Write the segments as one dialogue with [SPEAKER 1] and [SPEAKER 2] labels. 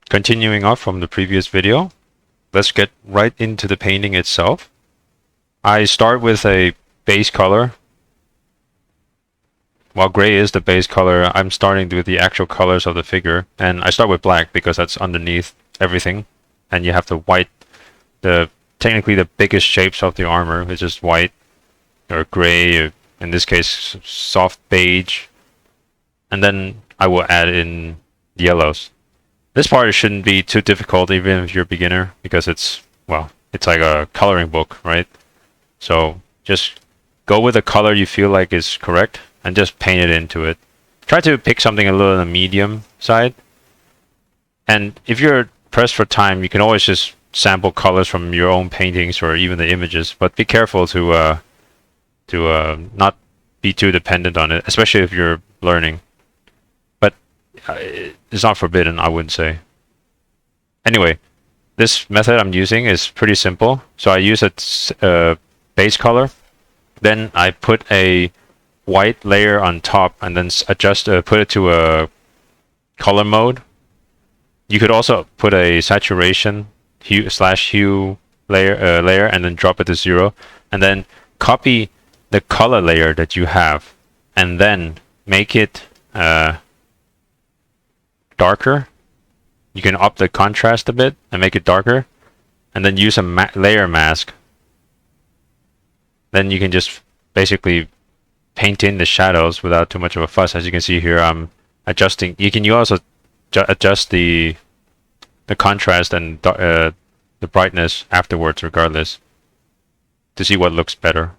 [SPEAKER 1] Continuing off from the previous video, let's get right into the painting itself. I start with a base color. While gray is the base color, I'm starting with the actual colors of the figure, and I start with black because that's underneath everything, and you have the white, technically the biggest shapes of the armor, which is white or gray, or in this case soft beige, and then I will add in yellows. This part shouldn't be too difficult even if you're a beginner, because it's like a coloring book, right? So just go with the color you feel like is correct and just paint it into it. Try to pick something a little on the medium side. And if you're pressed for time, you can always just sample colors from your own paintings or even the images, but be careful to not be too dependent on it, especially if you're learning. But it's not forbidden, I wouldn't say. Anyway, this method I'm using is pretty simple. So I use a base color, then I put a white layer on top, and then put it to a color mode. You could also put a saturation hue layer and then drop it to 0, and then copy the color layer that you have, and then make it darker. You can up the contrast a bit and make it darker, and then use a layer mask. Then you can just basically paint in the shadows without too much of a fuss. As you can see here, I'm adjusting. You also adjust the contrast and the brightness afterwards, regardless, to see what looks better.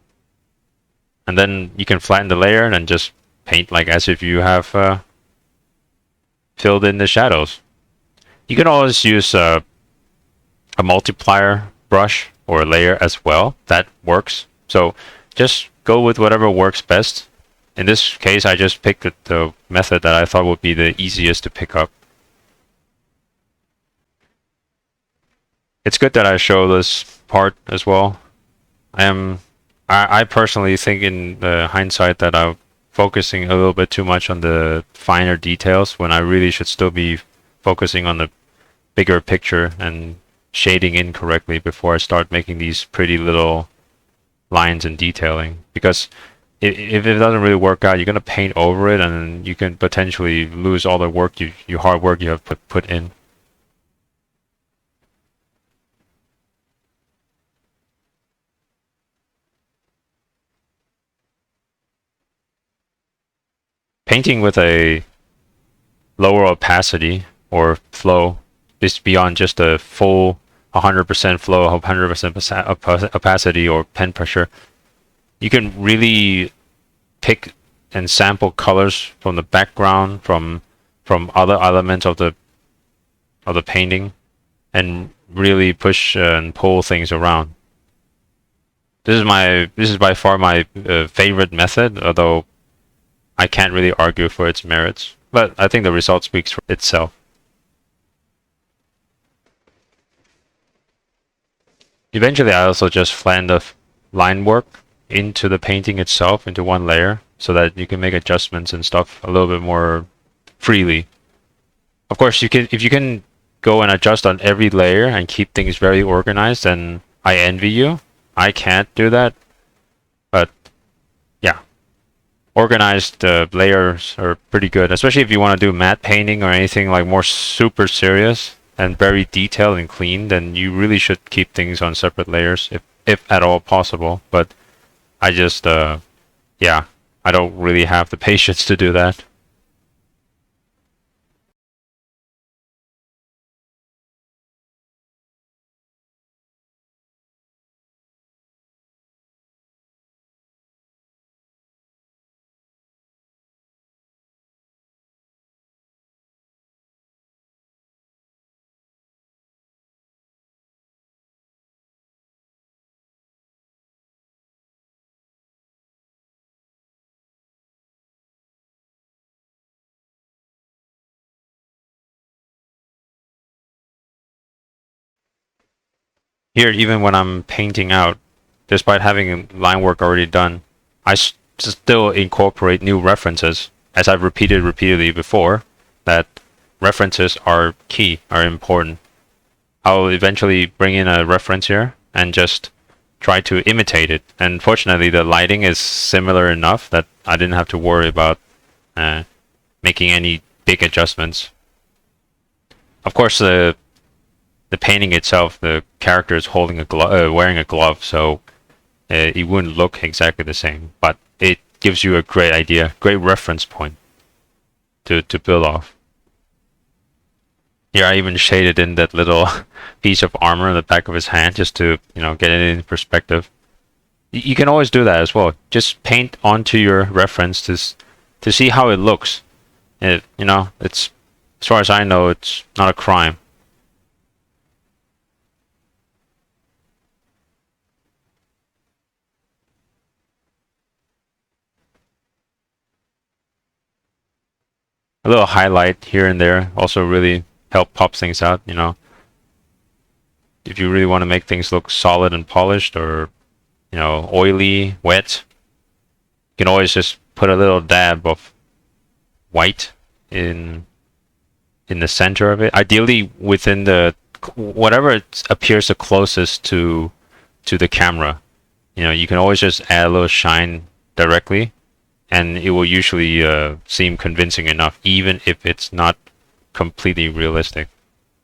[SPEAKER 1] And then you can flatten the layer and then just paint like as if you have filled in the shadows. You can always use a multiplier brush or a layer as well. That works. So just go with whatever works best. In this case, I just picked the method that I thought would be the easiest to pick up. It's good that I show this part as well. I personally think in hindsight that I'm focusing a little bit too much on the finer details when I really should still be focusing on the bigger picture and shading in correctly before I start making these pretty little lines and detailing. Because if it doesn't really work out, you're gonna paint over it, and you can potentially lose all the work your hard work you have put in. Painting with a lower opacity or flow is beyond just a full 100% flow, 100% opacity or pen pressure. You can really pick and sample colors from the background, from other elements of the painting, and really push and pull things around. This is by far my favorite method, although I can't really argue for its merits, but I think the result speaks for itself. Eventually, I also just flatten the line work into the painting itself, into one layer, so that you can make adjustments and stuff a little bit more freely. Of course, if you can go and adjust on every layer and keep things very organized, then I envy you. I can't do that, but yeah. Organized layers are pretty good, especially if you want to do matte painting or anything like more super serious and very detailed and clean. Then you really should keep things on separate layers, if at all possible. But I just yeah, I don't really have the patience to do that. Here, even when I'm painting out, despite having line work already done, I still incorporate new references, as I've repeated repeatedly before, that references are key, are important. I'll eventually bring in a reference here and just try to imitate it. And fortunately, the lighting is similar enough that I didn't have to worry about uh, making any big adjustments. Of course, the painting itself, the character is holding a wearing a glove, so it wouldn't look exactly the same. But it gives you a great idea, great reference point to build off. Here, I even shaded in that little piece of armor in the back of his hand just to, get it in perspective. You can always do that as well. Just paint onto your reference to see how it looks. It's as far as I know, it's not a crime. A little highlight here and there also really help pop things out. If you really want to make things look solid and polished, or oily, wet, you can always just put a little dab of white in the center of it. Ideally within the whatever it appears the closest to the camera. You can always just add a little shine directly, and it will usually seem convincing enough, even if it's not completely realistic.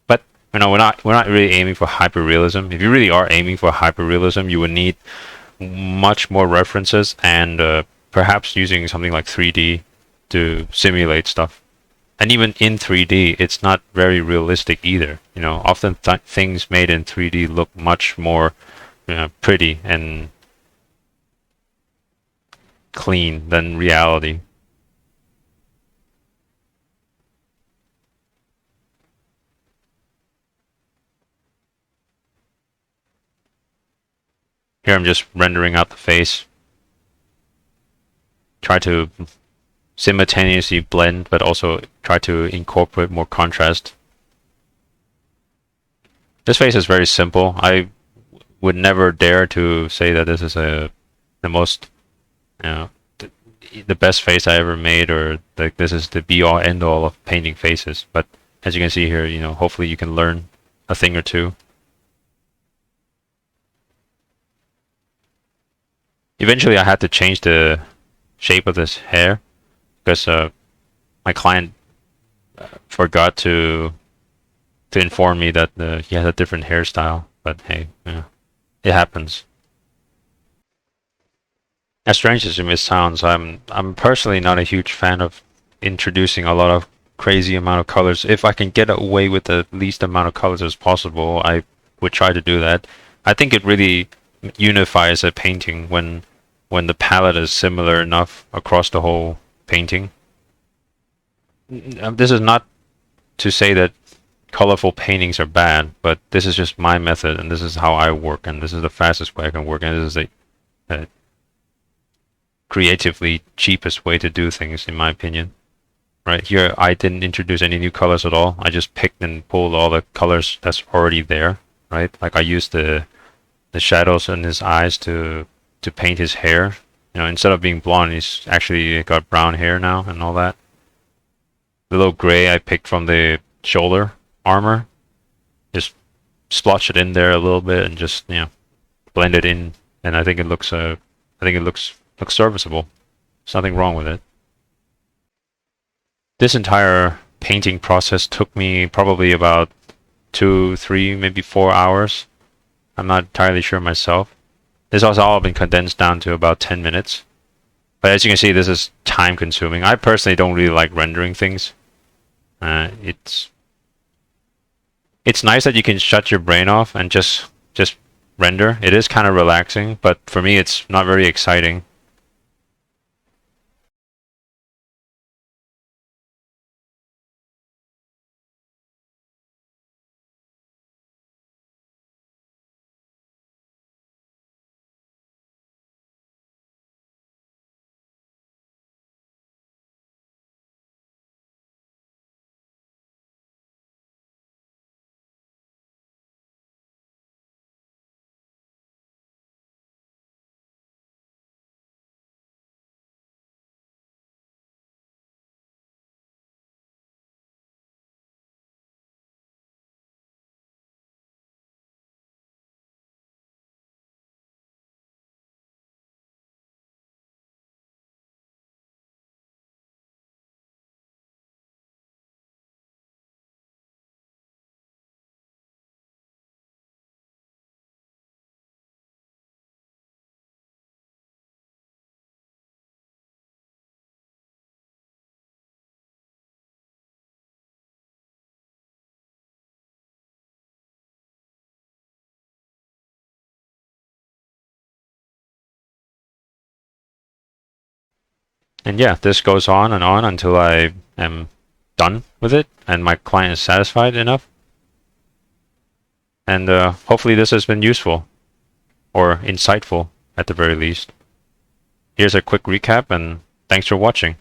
[SPEAKER 1] But we're not really aiming for hyperrealism. If you really are aiming for hyperrealism, you would need much more references and perhaps using something like 3D to simulate stuff. And even in 3D, it's not very realistic either. Often things made in 3D look much more pretty and clean than reality. Here I'm just rendering out the face. Try to simultaneously blend, but also try to incorporate more contrast. This face is very simple. I would never dare to say that this is the most, you know, the, the best face I ever made, or like this is the be-all end-all of painting faces. But as you can see here, hopefully you can learn a thing or two. Eventually, I had to change the shape of this hair because my client forgot to inform me that he has a different hairstyle. But hey, yeah, it happens. As strange as it sounds, I'm personally not a huge fan of introducing a lot of crazy amount of colors. If I can get away with the least amount of colors as possible, I would try to do that. I think it really unifies a painting when the palette is similar enough across the whole painting. This is not to say that colorful paintings are bad, but this is just my method, and this is how I work, and this is the fastest way I can work, and this is a creatively cheapest way to do things, in my opinion. Right here, I didn't introduce any new colors at all. I just picked and pulled all the colors that's already there. Right, like I used the shadows in his eyes to paint his hair. Instead of being blonde, he's actually got brown hair now and all that. The little gray I picked from the shoulder armor, just splotch it in there a little bit and just blend it in, and I think it looks looks serviceable. There's nothing wrong with it. This entire painting process took me probably about 2, 3, maybe 4 hours. I'm not entirely sure myself. This has all been condensed down to about 10 minutes. But as you can see, this is time consuming. I personally don't really like rendering things. It's nice that you can shut your brain off and just render. It is kind of relaxing, but for me it's not very exciting. And yeah, this goes on and on until I am done with it and my client is satisfied enough. And hopefully this has been useful or insightful at the very least. Here's a quick recap and thanks for watching.